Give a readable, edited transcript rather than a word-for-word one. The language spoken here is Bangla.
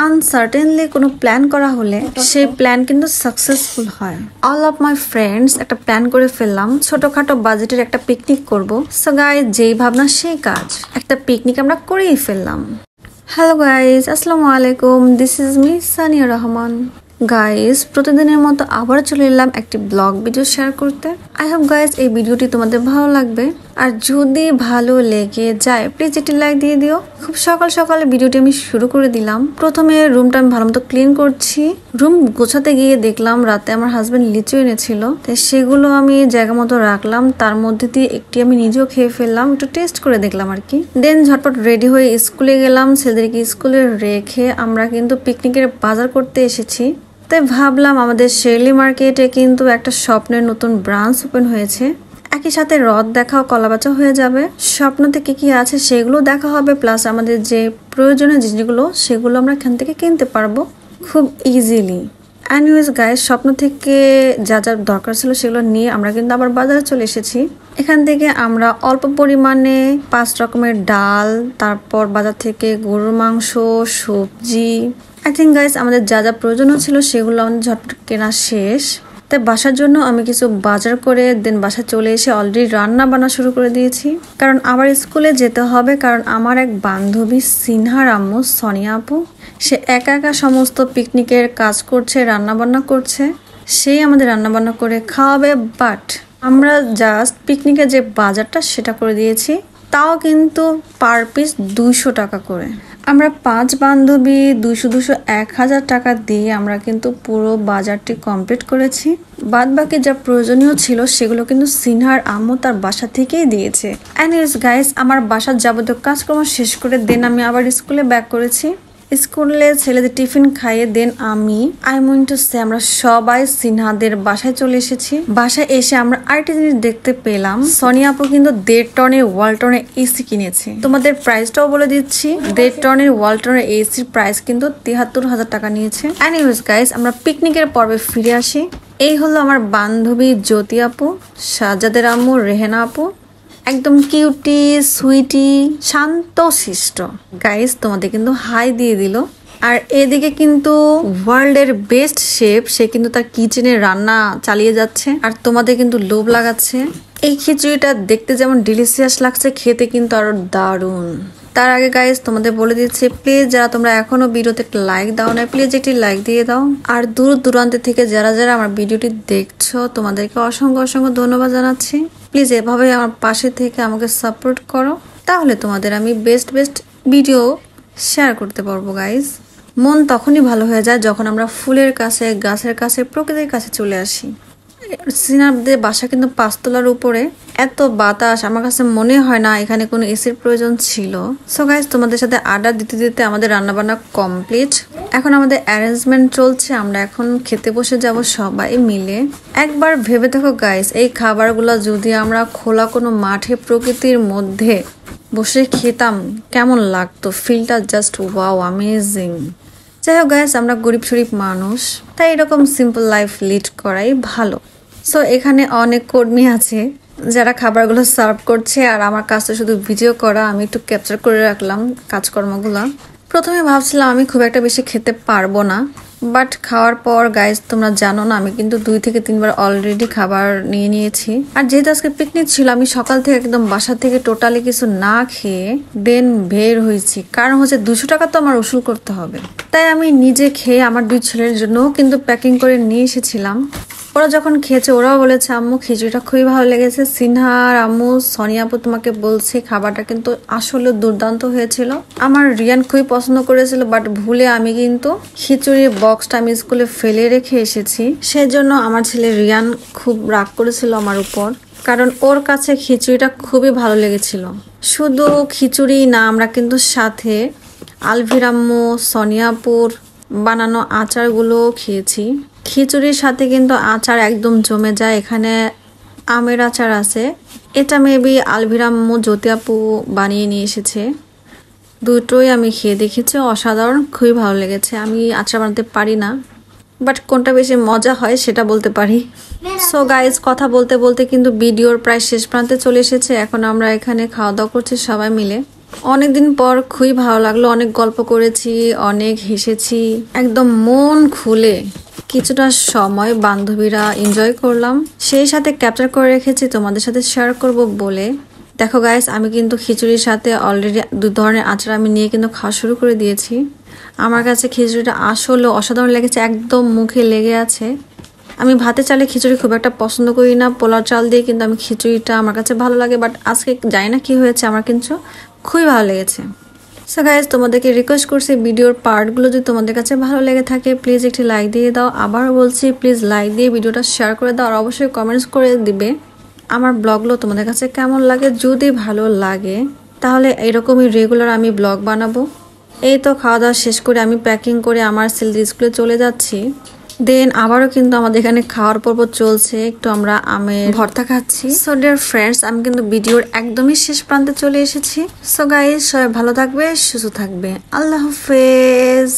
আনসার্টেনলি কোনো প্ল্যান করা হলে সেই প্ল্যান কিন্তু সাকসেসফুল হয়। অল অফ মাই ফ্রেন্ডস একটা প্ল্যান করে ফেললাম, ছোটখাটো বাজেটের একটা পিকনিক করব। সো গাইস, যেই ভাবনা সেই কাজ, একটা পিকনিক আমরা করেই ফেললাম। হ্যালো গাইস, আসসালামু আলাইকুম, this is me Sania Rahman. Guys, প্রতিদিনের মতো আবার চলে এলাম একটি ব্লগ ভিডিও শেয়ার করতে। আই হোপ গাইস এই ভিডিওটি তোমাদের ভালো লাগবে, আর যদি ভালো লেগে যায় প্লিজ একটি লাইক দিয়ে দিও। খুব সকাল সকালে ভিডিওটি আমি শুরু করে দিলাম। প্রথমে রুমটা আমি ভালো মতো ক্লিন করছি। রুম গোছাতে গিয়ে দেখলাম রাতে আমার হাজবেন্ড লিচু এনেছিল, তো সেগুলো আমি জায়গা মতো রাখলাম। তার মধ্যে দিয়ে একটি আমি নিজেও খেয়ে ফেললাম, একটু টেস্ট করে দেখলাম আর কি। দেন ঝটপট রেডি হয়ে স্কুলে গেলাম। ছেলেদেরকে স্কুলে রেখে আমরা কিন্তু পিকনিকের বাজার করতে এসেছি। তাই ভাবলাম আমাদের শেরলি মার্কেটে কিন্তু একটা স্বপ্নের নতুন ব্রাঞ্চ ওপেন হয়েছে। একই সাথে হ্রদ দেখাও কলাবাচা হয়ে যাবে। স্বপ্নতে কি আছে সেগুলো দেখা হবে, প্লাস আমাদের যে প্রয়োজনীয় জিনিসগুলো সেগুলো আমরা এখান থেকে কিনতে পারবো খুব ইজিলি। এনিওয়েজ গাইস, স্বপ্ন থেকে যা যা দরকার ছিল সেগুলো নিয়ে আমরা কিন্তু আবার বাজারে চলে এসেছি। এখান থেকে আমরা অল্প পরিমাণে 5 রকমের ডাল, তারপর বাজার থেকে গরুর মাংস, সবজি, আই থিঙ্ক গাইস আমাদের যা যা প্রয়োজন ছিল সেগুলো আমাদের ঝটপট কেনা শেষ। তাই বাসার জন্য আমি কিছু বাজার করে দেন বাসায় চলে এসে অলরেডি রান্না বান্না শুরু করে দিয়েছি, কারণ আবার স্কুলে যেতে হবে। কারণ আমার এক বান্ধবী সিনহার আম্মু সোনিয়া আপু, সে একা একা সমস্ত পিকনিকের কাজ করছে, রান্না বান্না করছে। সেই আমাদের রান্না বান্না করে খাওয়াবে, বাট আমরা জাস্ট পিকনিকের যে বাজারটা সেটা করে দিয়েছি, তাও কিন্তু পার পিস 200 টাকা করে। আমরা 5 বান্ধবী 200-1000 টাকা দিয়ে আমরা কিন্তু পুরো বাজারটি কমপ্লিট করেছি। বাদ বাকি যা প্রয়োজনীয় ছিল সেগুলো কিন্তু সিনহার আম্মু তার বাসা থেকেই দিয়েছে। এনিওয়েজ গাইস, আমার বাসার যাবতীয় কাজকর্ম শেষ করে দেন আমি আবার স্কুলে ব্যাক করেছি। স্কুলে ছেলেদের টিফিন খাইয়ে দেন আমরা সবাই সিনহাদের বাসায় চলে এসেছি। বাসায় এসে আমরা আরেকটি জিনিস দেখতে পেলাম, সোনিয়া আপু কিন্তু 1.5 টনের ওয়ালটনের এসি কিনেছে। তোমাদের প্রাইসটাও বলে দিচ্ছি, 1.5 টনের ওয়ালটনের এসির প্রাইস কিন্তু 73,000 টাকা নিয়েছে। এনিওয়েজ গাইস, আমরা পিকনিকের পর্বে ফিরে আসি। এই হলো আমার বান্ধবী জ্যোতি আপু, সাজ্জাদের আম্মু রেহেনা আপু, একদম কিউটি সুইটি শান্ত শিষ্ট। গাইস তোমাদের কিন্তু হাই দিয়ে দিল। আর এদিকে কিন্তু ওয়ার্ল্ডের বেস্ট শেফ, সে কিন্তু তার কিচেনে রান্না চালিয়ে যাচ্ছে আর তোমাদের কিন্তু লোভ লাগাচ্ছে। এই খিচুড়িটা দেখতে যেমন ডিলিশিয়াস লাগছে, খেতে কিন্তু আরো দারুণ। তার আগে গাইস তোমাদের বলে দিচ্ছি, প্লিজ যারা তোমরা এখনো ভিডিওতে একটা লাইক দাও না, প্লিজ একটি লাইক দিয়ে দাও। আর দূর দূরান্ত থেকে যারা যারা আমার ভিডিওটি দেখছো তোমাদেরকে অসংখ্য অসংখ্য ধন্যবাদ জানাচ্ছি। প্লিজ এভাবে আমার পাশে থেকে আমাকে সাপোর্ট করো, তাহলে তোমাদের আমি বেস্ট ভিডিও শেয়ার করতে পারবো গাইস। মন তখনই ভালো হয়ে যায় যখন আমরা ফুলের কাছে, গাছের কাছে, প্রকৃতির কাছে চলে আসি। সিনহাদের বাসা কিন্তু 5 তলার উপরে, এত বাতাস, আমার কাছে মনে হয় না এখানে কোনো এসির প্রয়োজন ছিল। সো গাইস, তোমাদের সাথে আড্ডা দিতে দিতে আমাদের রান্নাবান্না কমপ্লিট। এখন আমাদের অ্যারেঞ্জমেন্ট চলছে, আমরা এখন খেতে বসে যাব সবাই মিলে। একবার ভেবে দেখো গাইস, এই খাবারগুলো যদি আমরা খোলা কোনো মাঠে প্রকৃতির মধ্যে বসে খেতাম কেমন লাগতো, ফিলটা জাস্ট ওয়াও, অ্যামেজিং। যাই হোক গাইস, আমরা গরিব শরীফ মানুষ, তাই এরকম সিম্পল লাইফ লিড করাই ভালো। সো এখানে অনেক কর্মী আছে যারা খাবারগুলো সার্ভ করছে, আর আমার কাজটা শুধু ভিডিও করা, আমি একটু ক্যাপচার করে রাখলাম কাজকর্মগুলো। প্রথমে ভাবছিলাম আমি খুব একটা বেশি খেতে পারবো না, বাট খাওয়ার পর গাইস তোমরা জানো না, আমি কিন্তু 2 থেকে 3 বার অলরেডি খাবার নিয়ে নিয়েছি। আর যেহেতু আজকে পিকনিক ছিল, আমি সকাল থেকে একদম বাসা থেকে টোটালি কিছু না খেয়ে দেন বের হয়েছি। কারণ হচ্ছে 200 টাকা তো আমার উসুল করতে হবে, তাই আমি নিজে খেয়ে আমার 2 ছেলের জন্য কিন্তু প্যাকিং করে নিয়ে এসেছিলাম। ওরা যখন খেয়েছে ওরাও বলেছে আম্মু খিচুড়িটা খুবই ভালো লেগেছে। সিনহার আম্মু সোনিয়া আপু তোমাকে বলছে খাবারটা কিন্তু আসলে দুর্দান্ত হয়েছিল। আমার রিয়ান খুবই পছন্দ করেছিল, বাট ভুলে আমি কিন্তু খিচুড়ির বক্সটা আমি স্কুলে ফেলে রেখে এসেছি। সেজন্য আমার ছেলে রিয়ান খুব রাগ করেছিল আমার উপর, কারণ ওর কাছে খিচুড়িটা খুবই ভালো লেগেছিল। শুধু খিচুড়ি না, আমরা কিন্তু সাথে আলভির আম্মু, সোনিয়া আপুর বানানো আচারগুলো খেয়েছি। খিচুড়ির সাথে কিন্তু আচার একদম জমে যায়। এখানে আমের আচার আছে, এটা মেবি আলভির আম্মু জ্যোতি আপু বানিয়ে নিয়ে এসেছে। দুটোই আমি খেয়ে দেখেছি, অসাধারণ, খুবই ভালো লেগেছে। আমি আচার বানাতে পারি না, বাট কোনটা বেশি মজা হয় সেটা বলতে পারি। সো গাইজ, কথা বলতে বলতে কিন্তু ভিডিওর প্রায় শেষ প্রান্তে চলে এসেছে। এখন আমরা এখানে খাওয়া দাওয়া করছি সবাই মিলে। অনেকদিন পর খুবই ভালো লাগলো, অনেক গল্প করেছি, অনেক হেসেছি, একদম মন খুলে কিছুটা সময় বান্ধবীরা এনজয় করলাম, সেই সাথে ক্যাপচার করে রেখেছি তোমাদের সাথে শেয়ার করব বলে। দেখো গাইস, আমি কিন্তু খিচুড়ির সাথে অলরেডি 2 ধরনের আচার আমি নিয়ে কিন্তু খাওয়া শুরু করে দিয়েছি। আমার কাছে খিচুড়িটা আসলে অসাধারণ লেগেছে, একদম মুখে লেগে আছে। আমি ভাতে চালে খিচুড়ি খুব একটা পছন্দ করি না, পোলাও চাল দিয়ে কিন্তু আমি খিচুড়িটা আমার কাছে ভালো লাগে, বাট আজকে জানি না কি হয়েছে, আমার কিন্তু খুবই ভালো লেগেছে। সো গাইজ, তোমাদেরকে রিকোয়েস্ট করছি ভিডিওর পার্টগুলো যদি তোমাদের কাছে ভালো লেগে থাকে প্লিজ একটি লাইক দিয়ে দাও। আবার বলছি প্লিজ লাইক দিয়ে ভিডিওটা শেয়ার করে দাও, আর অবশ্যই কমেন্টস করে দিবে আমার ব্লগগুলো তোমাদের কাছে কেমন লাগে। যদি ভালো লাগে তাহলে এরকমই রেগুলার আমি ব্লগ বানাবো। এই তো খাওয়া দাওয়া শেষ করে আমি প্যাকিং করে আমার ছেলের স্কুলে চলে যাচ্ছি। দেন আবারও কিন্তু আমাদের এখানে খাওয়ার পর্ব চলছে, একটু আমরা আমের ভর্তা খাচ্ছি। সো ডিয়ার ফ্রেন্ডস, আমি কিন্তু ভিডিওর একদমই শেষ প্রান্তে চলে এসেছি। সো গাইস, সবাই ভালো থাকবে, সুস্থ থাকবে, আল্লাহ হাফেজ।